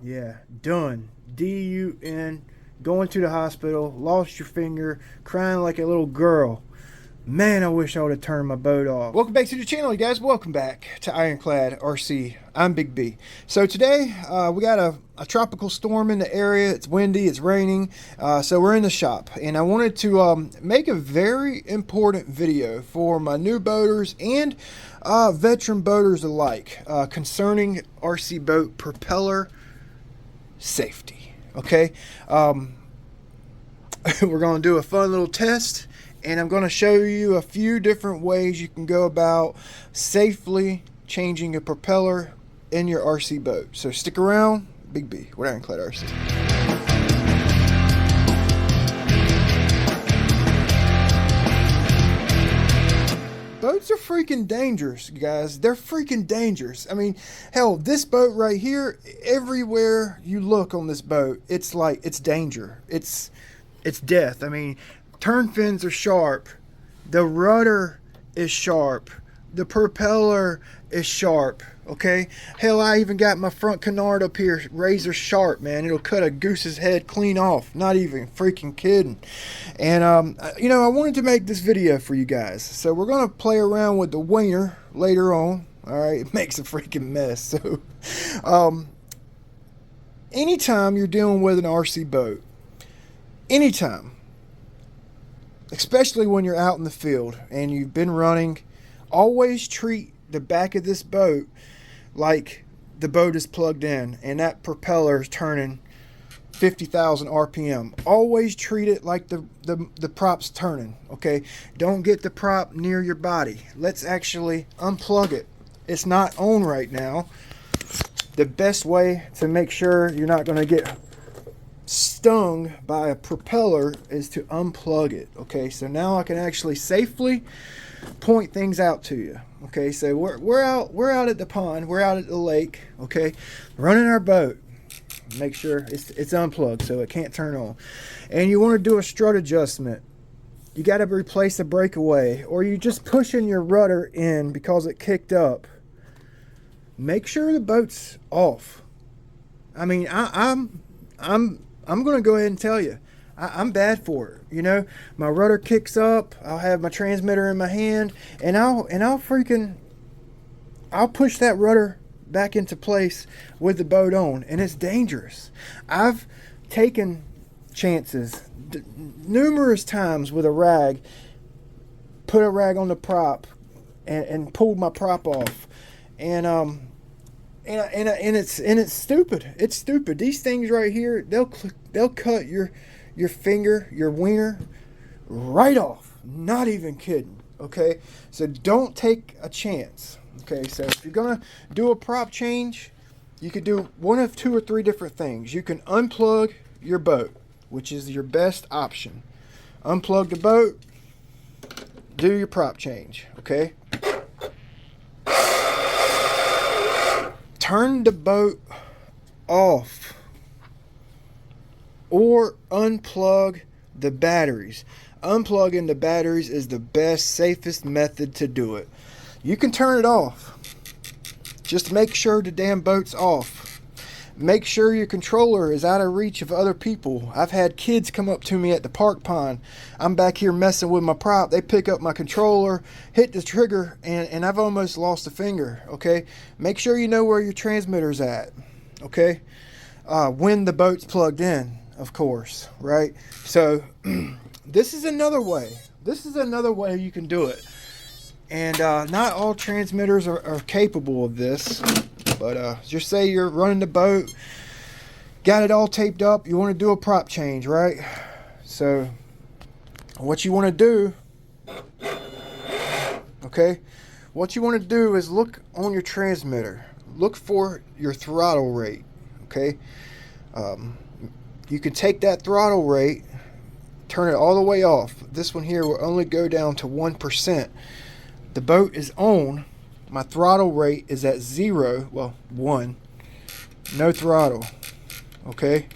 Yeah, done. D-U-N. Going to the hospital, lost your finger, crying like a little girl. Man, I wish I would have turned my boat off. Welcome back to the channel, you guys. Welcome back to Ironclad RC. I'm Big B. So today, we got a tropical storm in the area. It's windy, it's raining, so we're in the shop. And I wanted to make a very important video for my new boaters and veteran boaters alike concerning RC boat propeller safety. Okay? We're going to do a fun little test. And I'm going to show you a few different ways you can go about safely changing a propeller in your RC boat. So stick around. Big B with Ironclad RC. Boats are freaking dangerous, guys. They're freaking dangerous. I mean, hell, this boat right here, everywhere you look on this boat, it's like, it's danger. It's death. I mean, turn fins are sharp, the rudder is sharp, the propeller is sharp, okay? Hell, I even got my front canard up here razor sharp, man. It'll cut a goose's head clean off. Not even freaking kidding. And you know, I wanted to make this video for you guys, so we're gonna play around with the wiener later on. All right, it makes a freaking mess. So anytime you're dealing with an RC boat, anytime, especially when you're out in the field and you've been running, always treat the back of this boat like the boat is plugged in and that propeller is turning 50,000 RPM. Always treat it like the prop's turning, okay? Don't get the prop near your body. Let's actually unplug it. It's not on right now. The best way to make sure you're not going to get stung by a propeller is to unplug it. Okay, so now I can actually safely point things out to you. Okay, so we're out at the pond, we're out at the lake, okay, running our boat. Make sure it's unplugged so it can't turn on. And you want to do a strut adjustment. You got to replace a breakaway, or you just pushing your rudder in because it kicked up. Make sure the boat's off. I mean, I'm going to go ahead and tell you, I'm bad for it. You know, my rudder kicks up, I'll have my transmitter in my hand, and I'll push that rudder back into place with the boat on, and it's dangerous. I've taken chances numerous times with a rag, put a rag on the prop, and pulled my prop off, and it's stupid. It's stupid. These things right here, they'll cut your finger, your wiener, right off. Not even kidding. Okay, so don't take a chance. Okay, so if you're gonna do a prop change, you could do one of 2 or 3 different things. You can unplug your boat, which is your best option. Unplug the boat, do your prop change. Okay. Turn the boat off or unplug the batteries. Unplugging the batteries is the best, safest method to do it. You can turn it off. Just make sure the damn boat's off. Make sure your controller is out of reach of other people. I've had kids come up to me at the park pond. I'm back here messing with my prop. They pick up my controller, hit the trigger, and I've almost lost a finger. Okay, make sure you know where your transmitter's at. Okay, when the boat's plugged in, of course, right? So this is another way. This is another way you can do it. And not all transmitters are capable of this. But just say you're running the boat, got it all taped up, you want to do a prop change, right? So what you want to do, okay, what you want to do is look on your transmitter. Look for your throttle rate, okay? You can take that throttle rate, turn it all the way off. This one here will only go down to 1%. The boat is on. My throttle rate is at 0, well, 1. No throttle, okay?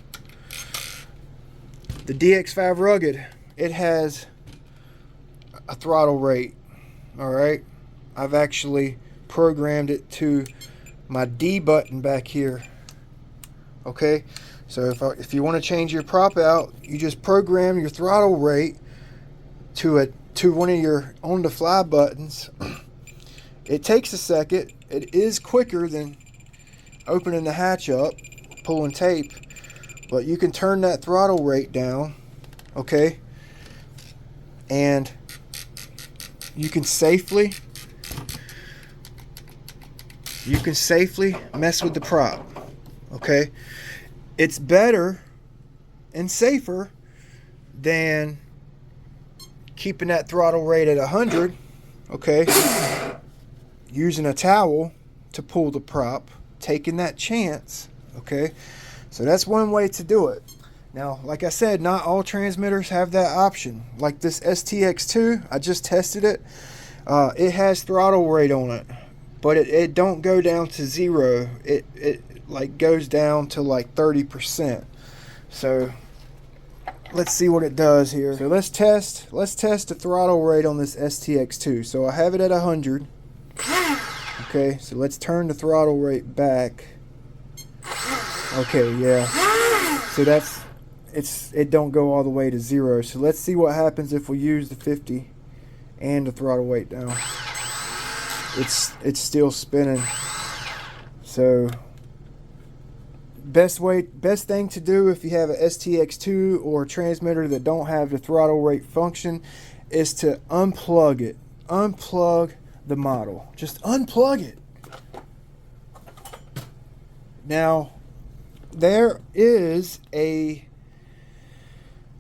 The DX5 Rugged, it has a throttle rate, all right? I've actually programmed it to my D button back here Okay, so if you want to change your prop out, you just program your throttle rate to one of your on the fly buttons. It takes a second. It is quicker than opening the hatch up, pulling tape, but you can turn that throttle rate down, okay, and you can safely mess with the prop. Okay, it's better and safer than keeping that throttle rate at 100. Okay, using a towel to pull the prop, taking that chance. Okay, so that's one way to do it. Now, like I said, not all transmitters have that option. Like this STX2, I just tested it. It has throttle rate on it, but it don't go down to 0. It like goes down to like 30%. So let's see what it does here. So let's test the throttle rate on this STX2. So I have it at 100. Okay, so let's turn the throttle rate back. Okay, yeah. So it don't go all the way to 0. So let's see what happens if we use the 50 and the throttle weight down. It's still spinning. So best thing to do if you have a STX2 or a transmitter that don't have the throttle rate function is to unplug it. Unplug the model. Just unplug it. Now there is a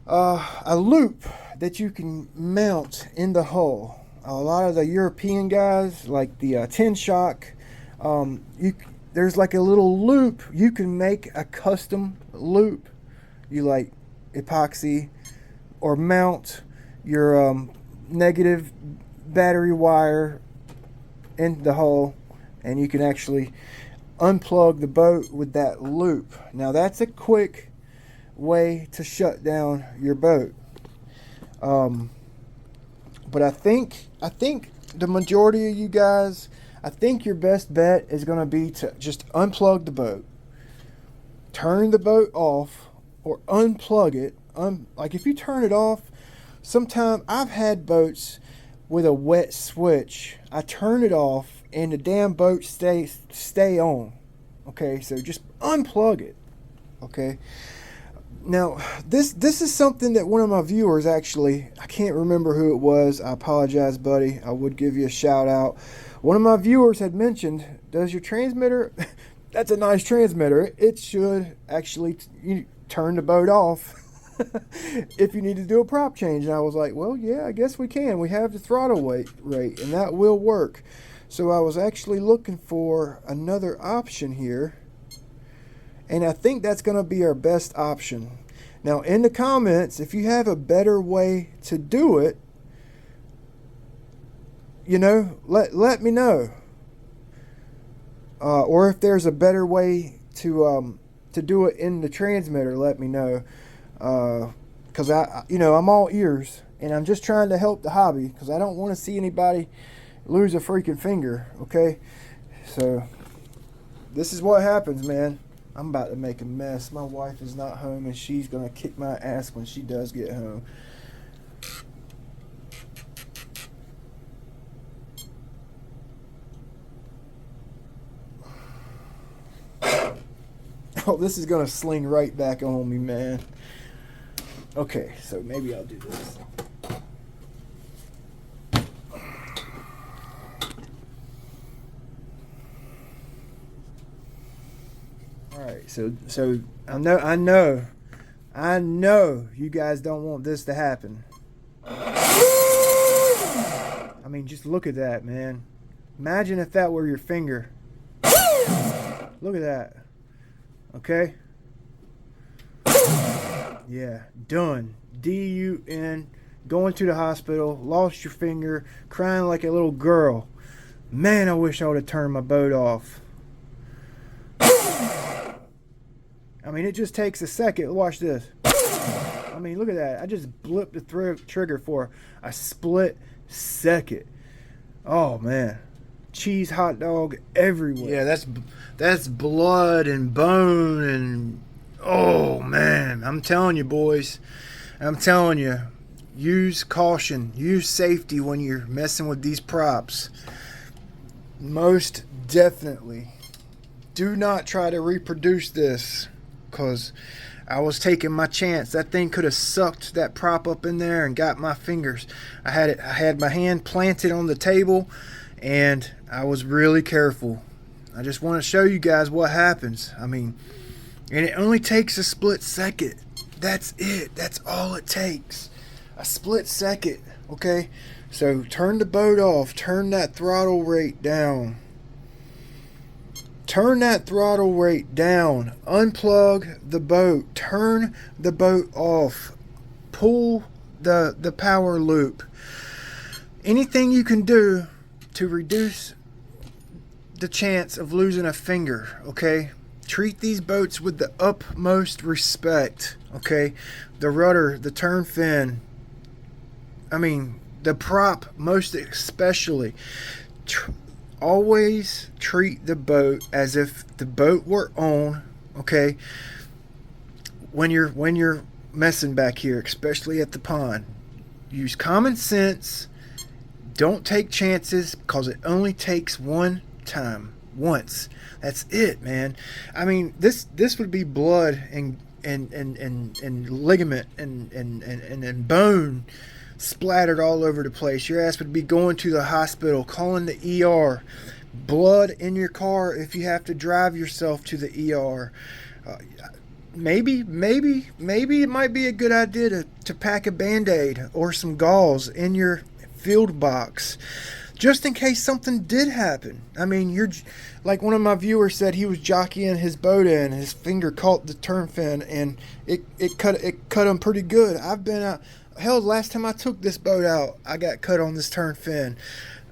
loop that you can mount in the hull. A lot of the European guys, like the 10 shock, there's like a little loop. You can make a custom loop. You like epoxy or mount your negative battery wire in the hull, and you can actually unplug the boat with that loop. Now that's a quick way to shut down your boat. But I think the majority of you guys, I think your best bet is going to be to just unplug the boat, turn the boat off, or unplug it. Like if you turn it off, sometimes I've had boats with a wet switch. I turn it off and the damn boat stay on. Okay, so just unplug it. Okay. Now, this is something that one of my viewers actually, I can't remember who it was. I apologize, buddy. I would give you a shout out. One of my viewers had mentioned, does your transmitter, that's a nice transmitter. It should actually turn the boat off if you need to do a prop change. And I was like, well, yeah, I guess we can. We have the throttle rate, and that will work. So I was actually looking for another option here. And I think that's going to be our best option. Now, in the comments, if you have a better way to do it, you know, let me know. Or if there's a better way to do it in the transmitter, let me know. Because I'm all ears, and I'm just trying to help the hobby, because I don't want to see anybody lose a freaking finger. Okay, so this is what happens, man. I'm about to make a mess. My wife is not home, and she's gonna kick my ass when she does get home. Oh, this is gonna sling right back on me, man. Okay, so maybe I'll do this. Alright, so I know you guys don't want this to happen. I mean, just look at that, man. Imagine if that were your finger. Look at that. Okay? Yeah, done. D-U-N. Going to the hospital, lost your finger, crying like a little girl. Man, I wish I would have turned my boat off. I mean, it just takes a second. Watch this. I mean, look at that. I just blipped the trigger for a split second. Oh, man. cheese hot dog everywhere. Yeah, that's blood and bone and oh man, I'm telling you, boys, I'm telling you, use caution, use safety when you're messing with these props. Most definitely. Do not try to reproduce this, because I was taking my chance. That thing could have sucked that prop up in there and got my fingers. I had my hand planted on the table, and I was really careful. I just want to show you guys what happens. I mean, and it only takes a split second. That's it. That's all it takes. A split second. Okay? So turn the boat off. Turn that throttle rate down. Turn that throttle rate down. Unplug the boat. Turn the boat off. Pull the power loop. Anything you can do to reduce the chance of losing a finger, okay? Treat these boats with the utmost respect, okay? The rudder, the turn fin, I mean, the prop most especially. Always treat the boat as if the boat were on, okay? When you're messing back here, especially at the pond, use common sense. Don't take chances, because it only takes one time, once. That's it, man. I mean, this would be blood and ligament and bone splattered all over the place. Your ass would be going to the hospital, calling the ER, blood in your car if you have to drive yourself to the ER. Maybe it might be a good idea to pack a Band-Aid or some gauze in your field box, just in case something did happen. I mean, you're like one of my viewers said, he was jockeying his boat in, his finger caught the turn fin, and it cut him pretty good. I've been out. Hell, last time I took this boat out, I got cut on this turn fin.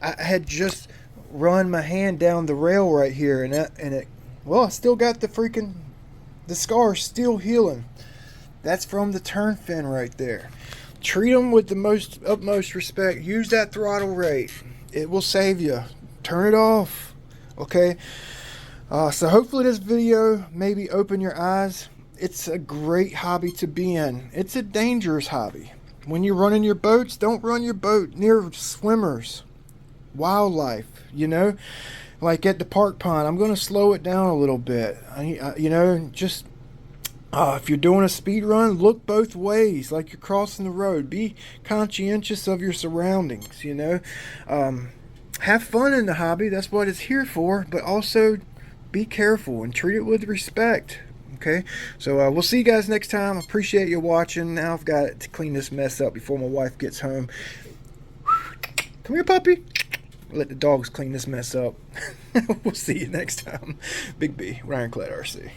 I had just run my hand down the rail right here, and it. Well, I still got the scar still healing. That's from the turn fin right there. Treat them with the utmost respect. Use that throttle rate. It will save you. Turn it off. Okay? So hopefully this video maybe open your eyes. It's a great hobby to be in. It's a dangerous hobby. When you're running your boats, don't run your boat near swimmers, wildlife, you know? Like at the park pond, I'm going to slow it down a little bit. You know, just... if you're doing a speed run, look both ways like you're crossing the road. Be conscientious of your surroundings, you know. Have fun in the hobby. That's what it's here for. But also be careful and treat it with respect. Okay? So we'll see you guys next time. Appreciate you watching. Now I've got to clean this mess up before my wife gets home. Come here, puppy. Let the dogs clean this mess up. We'll see you next time. Big B, Ironclade RC.